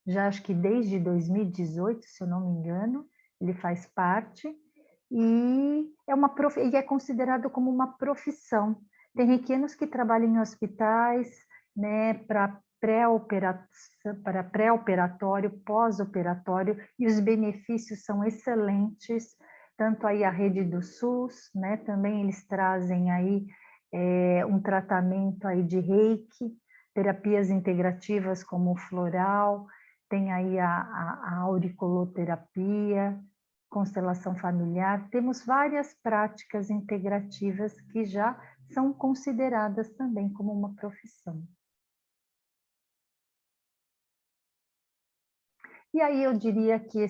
já acho que desde 2018, se eu não me engano, ele faz parte, e é considerado como uma profissão. Tem reikianos que trabalham em hospitais, né, para pré-operatório, pós-operatório, e os benefícios são excelentes, tanto aí a rede do SUS, né, também eles trazem aí um tratamento aí de Reiki, terapias integrativas como o floral, tem aí a auriculoterapia, constelação familiar, temos várias práticas integrativas que já são consideradas também como uma profissão. E aí eu diria que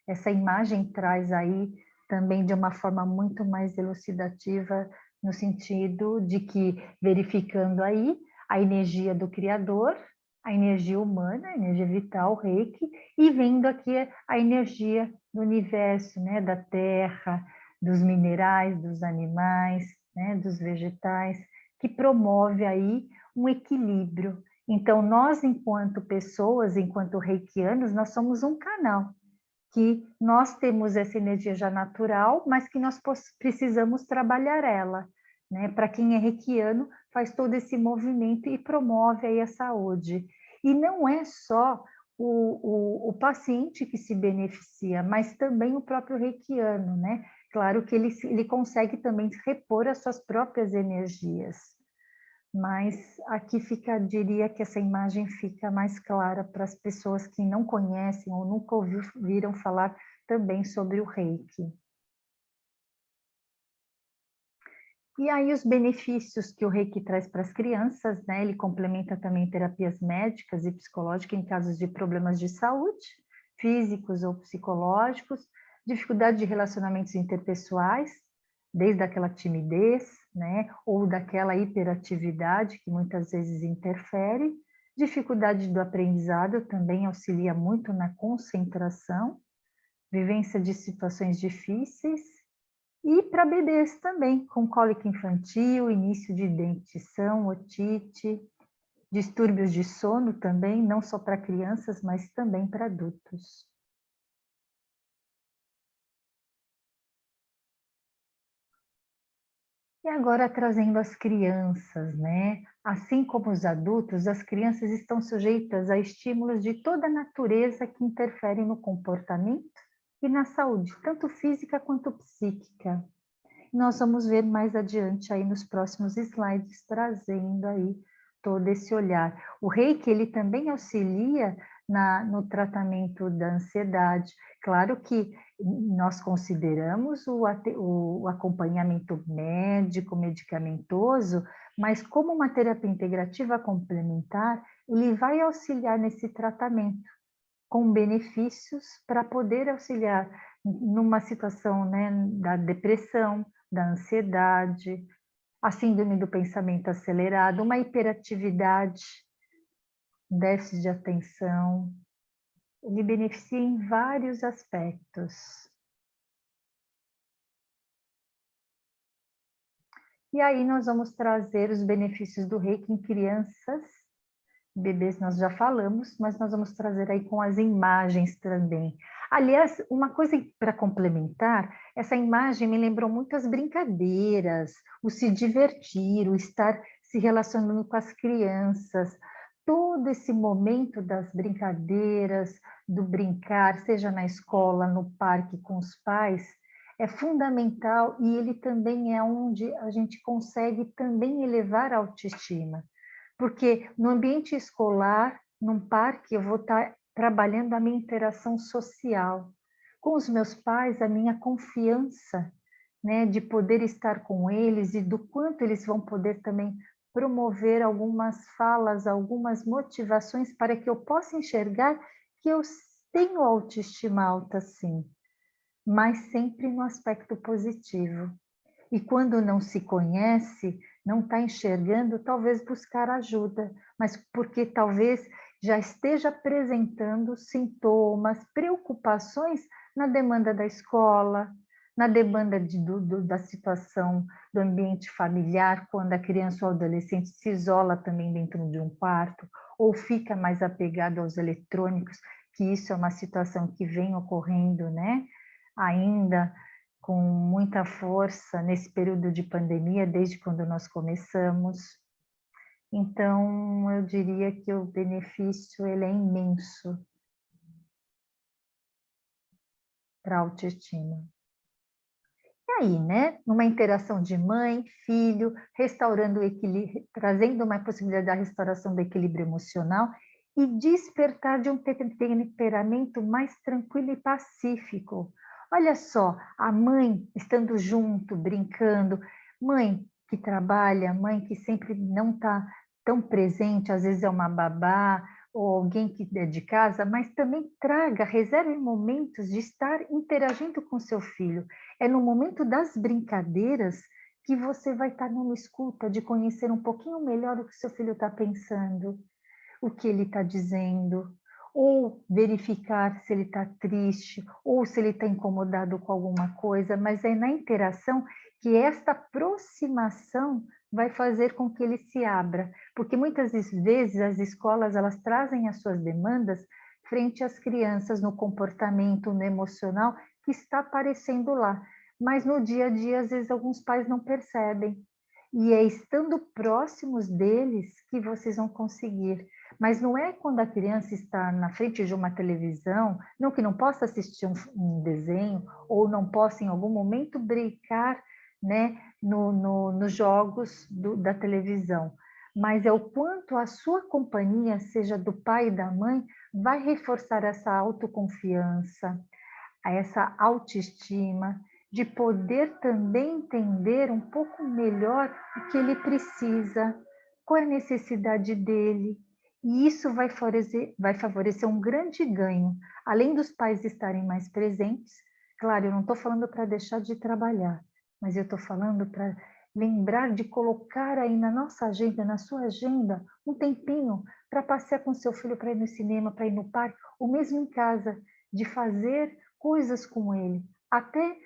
essa imagem traz aí também de uma forma muito mais elucidativa, no sentido de que, verificando aí a energia do Criador, a energia humana, a energia vital, o Reiki, e vendo aqui a energia do universo, né, da Terra, dos minerais, dos animais, né, dos vegetais, que promove aí um equilíbrio. Então, nós, enquanto pessoas, enquanto reikianos, nós somos um canal, que nós temos essa energia já natural, mas que nós precisamos trabalhar ela, né? Para quem é reikiano, faz todo esse movimento e promove aí a saúde. E não é só o paciente que se beneficia, mas também o próprio reikiano, né? Claro que ele consegue também repor as suas próprias energias. Mas aqui diria que essa imagem fica mais clara para as pessoas que não conhecem ou nunca ouviram falar também sobre o Reiki. E aí os benefícios que o Reiki traz para as crianças, né? Ele complementa também terapias médicas e psicológicas em casos de problemas de saúde, físicos ou psicológicos, dificuldade de relacionamentos interpessoais, desde aquela timidez, né? Ou daquela hiperatividade que muitas vezes interfere, dificuldade do aprendizado também auxilia muito na concentração, vivência de situações difíceis, e para bebês também, com cólica infantil, início de dentição, otite, distúrbios de sono também, não só para crianças, mas também para adultos. E agora trazendo as crianças, né? Assim como os adultos, as crianças estão sujeitas a estímulos de toda a natureza que interferem no comportamento e na saúde, tanto física quanto psíquica. Nós vamos ver mais adiante aí nos próximos slides, trazendo aí todo esse olhar. O Reiki, ele também auxilia no tratamento da ansiedade. Claro que nós consideramos o acompanhamento médico, medicamentoso, mas como uma terapia integrativa complementar, ele vai auxiliar nesse tratamento, com benefícios para poder auxiliar numa situação, né, da depressão, da ansiedade, a síndrome do pensamento acelerado, uma hiperatividade, déficit de atenção. Ele beneficia em vários aspectos. E aí nós vamos trazer os benefícios do Reiki em crianças, bebês nós já falamos, mas nós vamos trazer aí com as imagens também. Aliás, uma coisa para complementar, essa imagem me lembrou muito as brincadeiras, o se divertir, o estar se relacionando com as crianças. Todo esse momento das brincadeiras, do brincar, seja na escola, no parque com os pais, é fundamental, e ele também é onde a gente consegue também elevar a autoestima. Porque no ambiente escolar, num parque, eu vou estar trabalhando a minha interação social. Com os meus pais, a minha confiança. né, de poder estar com eles e do quanto eles vão poder também promover algumas falas, algumas motivações para que eu possa enxergar que eu tenho autoestima alta sim, mas sempre no aspecto positivo. E quando não se conhece, não está enxergando, talvez buscar ajuda, mas porque talvez já esteja apresentando sintomas, preocupações na demanda da escola, na demanda da situação do ambiente familiar, quando a criança ou adolescente se isola também dentro de um quarto, ou fica mais apegado aos eletrônicos, que isso é uma situação que vem ocorrendo, né? Ainda com muita força nesse período de pandemia, desde quando nós começamos. Então, eu diria que o benefício ele é imenso para a autoestima. E aí, né? Numa interação de mãe, filho, restaurando o equilíbrio, trazendo uma possibilidade da restauração do equilíbrio emocional e despertar de um temperamento mais tranquilo e pacífico. Olha só, a mãe estando junto, brincando, mãe que trabalha, mãe que sempre não está tão presente, às vezes é uma babá ou alguém que é de casa, mas também traga, reserve momentos de estar interagindo com seu filho. É no momento das brincadeiras que você vai estar numa escuta, de conhecer um pouquinho melhor o que seu filho está pensando, o que ele está dizendo, ou verificar se ele está triste, ou se ele está incomodado com alguma coisa, mas é na interação que esta aproximação vai fazer com que ele se abra, porque muitas vezes as escolas elas trazem as suas demandas frente às crianças no comportamento, no emocional que está aparecendo lá, mas no dia a dia às vezes alguns pais não percebem, e é estando próximos deles que vocês vão conseguir. Mas não é quando a criança está na frente de uma televisão, não que não possa assistir um desenho, ou não possa em algum momento brincar, né, nos jogos da televisão. Mas é o quanto a sua companhia, seja do pai e da mãe, vai reforçar essa autoconfiança, essa autoestima, de poder também entender um pouco melhor o que ele precisa, qual é a necessidade dele. E isso vai favorecer um grande ganho, além dos pais estarem mais presentes. Claro, eu não estou falando para deixar de trabalhar, mas eu estou falando para lembrar de colocar aí na nossa agenda, na sua agenda, um tempinho para passear com seu filho, para ir no cinema, para ir no parque, ou mesmo em casa, de fazer coisas com ele, até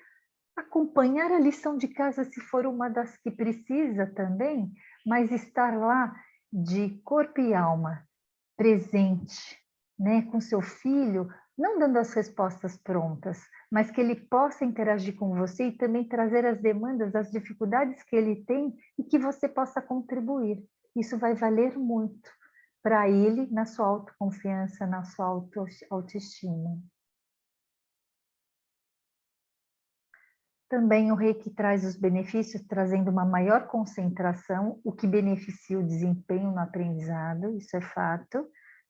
acompanhar a lição de casa se for uma das que precisa também, mas estar lá de corpo e alma, presente, né, com seu filho, não dando as respostas prontas, mas que ele possa interagir com você e também trazer as demandas, as dificuldades que ele tem e que você possa contribuir. Isso vai valer muito para ele na sua autoconfiança, na sua autoestima. Também o reiki traz os benefícios, trazendo uma maior concentração, o que beneficia o desempenho no aprendizado, isso é fato,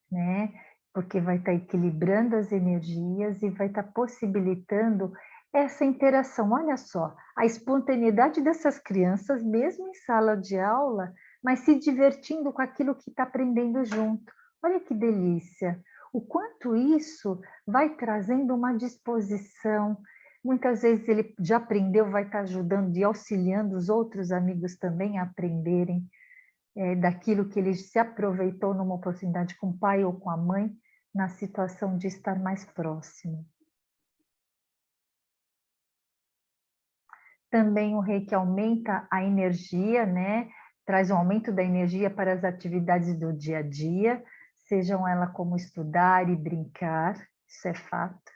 né? Porque vai estar equilibrando as energias e vai estar possibilitando essa interação. Olha só, a espontaneidade dessas crianças, mesmo em sala de aula, mas se divertindo com aquilo que está aprendendo junto. Olha que delícia! O quanto isso vai trazendo uma disposição. Muitas vezes ele já aprendeu, vai estar ajudando e auxiliando os outros amigos também a aprenderem daquilo que ele se aproveitou numa oportunidade com o pai ou com a mãe, na situação de estar mais próximo. Também o reiki aumenta a energia, né? Traz um aumento da energia para as atividades do dia a dia, sejam elas como estudar e brincar, isso é fato.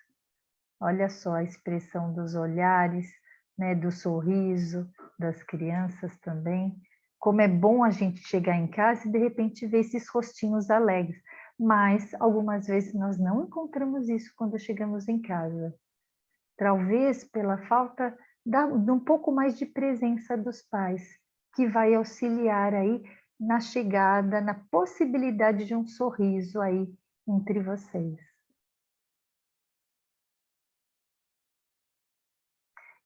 Olha só a expressão dos olhares, né, do sorriso das crianças também. Como é bom a gente chegar em casa e de repente ver esses rostinhos alegres. Mas algumas vezes nós não encontramos isso quando chegamos em casa. Talvez pela falta de um pouco mais de presença dos pais, que vai auxiliar aí na chegada, na possibilidade de um sorriso aí entre vocês.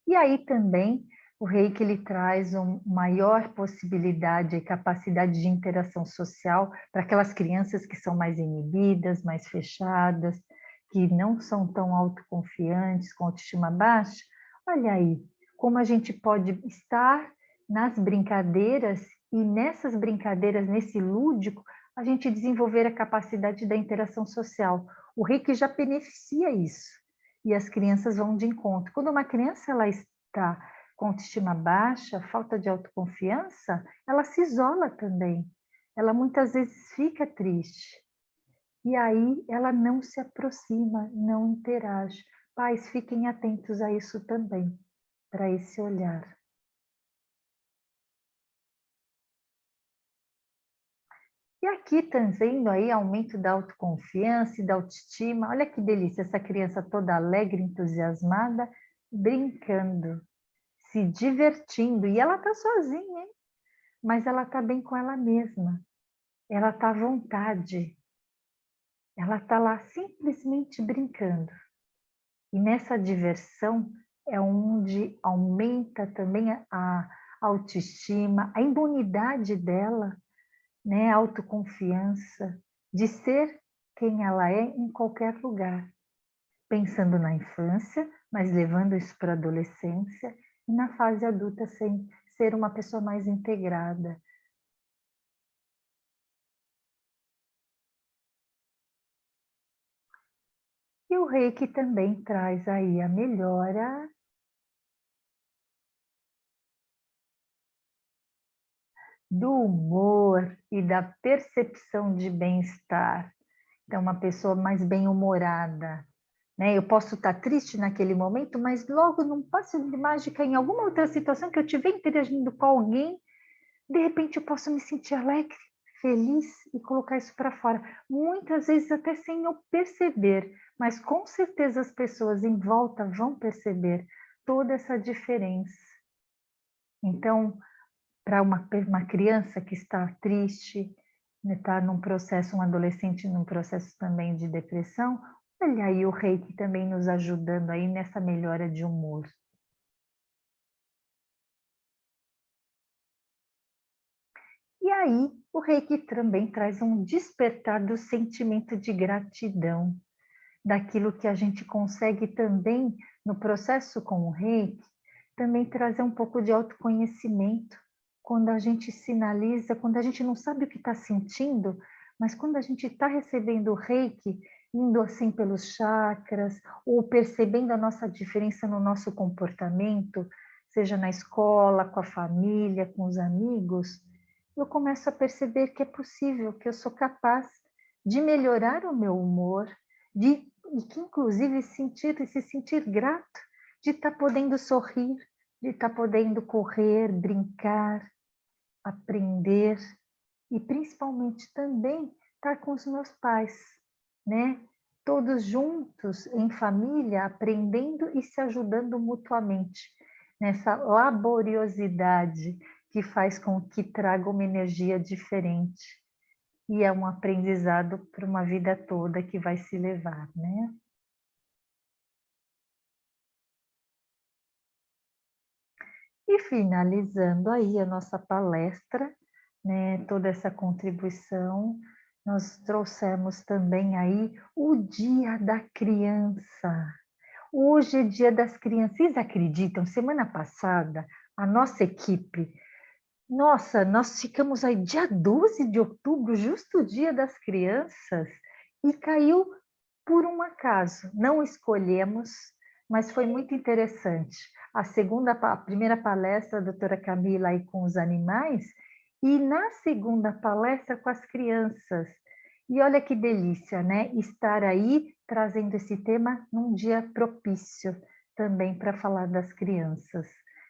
E aí também o Reiki ele traz uma maior possibilidade e capacidade de interação social para aquelas crianças que são mais inibidas, mais fechadas, que não são tão autoconfiantes, com autoestima baixa. Olha aí, como a gente pode estar nas brincadeiras e nessas brincadeiras, nesse lúdico, a gente desenvolver a capacidade da interação social. O Reiki já beneficia isso e as crianças vão de encontro. Quando uma criança ela está com autoestima baixa, falta de autoconfiança, ela se isola também. Ela muitas vezes fica triste. E aí ela não se aproxima, não interage. Pais, fiquem atentos a isso também, para esse olhar. E aqui trazendo aí aumento da autoconfiança e da autoestima. Olha que delícia, essa criança toda alegre, entusiasmada, brincando, se divertindo. E ela está sozinha, hein? Mas ela está bem com ela mesma. Ela está à vontade. Ela está lá simplesmente brincando. E nessa diversão é onde aumenta também a autoestima, a imunidade dela, né? A autoconfiança de ser quem ela é em qualquer lugar. Pensando na infância, mas levando isso para a adolescência e na fase adulta sem ser uma pessoa mais integrada. E o Reiki também traz aí a melhora do humor e da percepção de bem-estar. Então, uma pessoa mais bem-humorada, né? Eu posso estar triste naquele momento, mas logo num passe de mágica, em alguma outra situação que eu estiver interagindo com alguém, de repente eu posso me sentir alegre, feliz e colocar isso para fora. Muitas vezes até sem eu perceber, mas com certeza as pessoas em volta vão perceber toda essa diferença. Então, para uma criança que está triste, está num processo, um adolescente num processo também de depressão, olha aí o Reiki também nos ajudando aí nessa melhora de humor. E aí o Reiki também traz um despertar do sentimento de gratidão, daquilo que a gente consegue também no processo com o Reiki, também trazer um pouco de autoconhecimento, quando a gente sinaliza, quando a gente não sabe o que está sentindo, mas quando a gente está recebendo o Reiki, indo assim pelos chakras, ou percebendo a nossa diferença no nosso comportamento, seja na escola, com a família, com os amigos, eu começo a perceber que é possível, que eu sou capaz de melhorar o meu humor, e que inclusive se sentir grato de estar podendo sorrir, de estar podendo correr, brincar, aprender e principalmente também estar com os meus pais, né? Todos juntos em família, aprendendo e se ajudando mutuamente nessa laboriosidade que faz com que traga uma energia diferente. E é um aprendizado para uma vida toda que vai se levar, né? E finalizando aí a nossa palestra, né, toda essa contribuição, nós trouxemos também aí o Dia da Criança. Hoje é Dia das Crianças. Vocês acreditam? Semana passada, a nossa equipe, nossa, nós ficamos aí dia 12 de outubro, justo o Dia das Crianças, e caiu por um acaso. Não escolhemos, mas foi muito interessante. A primeira palestra, a doutora Camila aí com os animais, e na segunda palestra com as crianças. E olha que delícia, né? Estar aí trazendo esse tema num dia propício também para falar das crianças,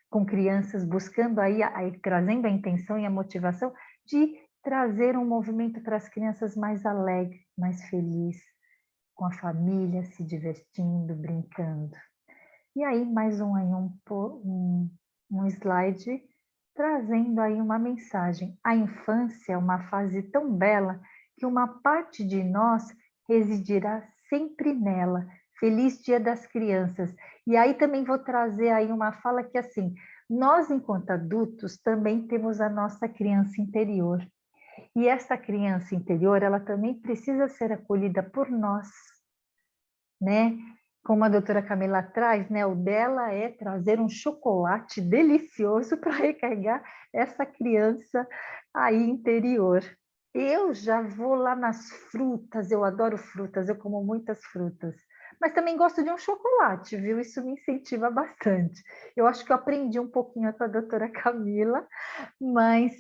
com crianças buscando aí trazendo a intenção e a motivação de trazer um movimento para as crianças mais alegre, mais feliz, com a família, se divertindo, brincando. E aí, mais um slide trazendo aí uma mensagem. A infância é uma fase tão bela que uma parte de nós residirá sempre nela, Feliz Dia das Crianças. E aí também vou trazer aí uma fala que assim, nós enquanto adultos também temos a nossa criança interior. E essa criança interior, ela também precisa ser acolhida por nós, né? Como a doutora Camila traz, né? O dela é trazer um chocolate delicioso para recarregar essa criança aí interior. Eu já vou lá nas frutas, eu adoro frutas, eu como muitas frutas. Mas também gosto de um chocolate, viu? Isso me incentiva bastante. Eu acho que eu aprendi um pouquinho com a doutora Camila, mas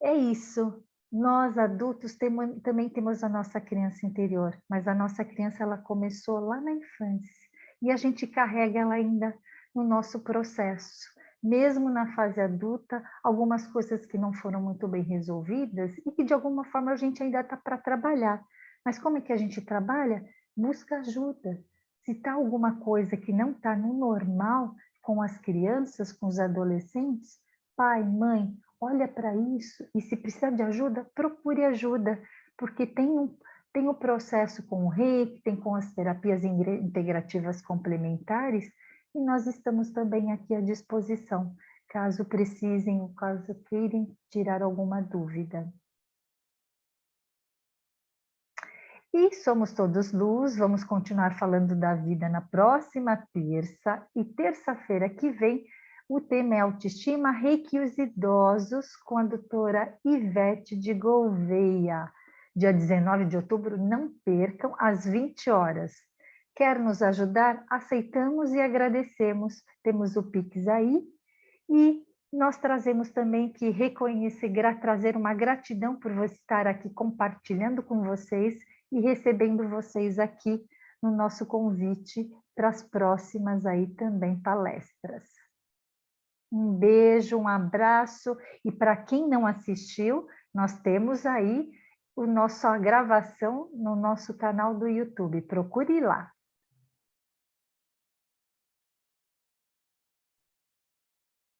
é isso. Nós adultos também temos a nossa criança interior, mas a nossa criança ela começou lá na infância e a gente carrega ela ainda no nosso processo. Mesmo na fase adulta, algumas coisas que não foram muito bem resolvidas e que de alguma forma a gente ainda está para trabalhar. Mas como é que a gente trabalha? Busca ajuda. Se está alguma coisa que não está no normal com as crianças, com os adolescentes, pai, mãe, olha para isso e se precisar de ajuda, procure ajuda, porque tem o processo com o Reiki, tem com as terapias integrativas complementares, e nós estamos também aqui à disposição, caso precisem ou caso queiram tirar alguma dúvida. E somos todos luz, vamos continuar falando da vida na próxima terça, e terça-feira que vem o tema é autoestima, Reiki e os idosos, com a doutora Ivete de Gouveia. Dia 19 de outubro, não percam, às 20 horas. Quer nos ajudar? Aceitamos e agradecemos. Temos o Pix aí e nós trazemos também que reconhecer, trazer uma gratidão por você estar aqui compartilhando com vocês e recebendo vocês aqui no nosso convite para as próximas aí também palestras. Um beijo, um abraço, e para quem não assistiu, nós temos aí a nossa gravação no nosso canal do YouTube. Procure lá.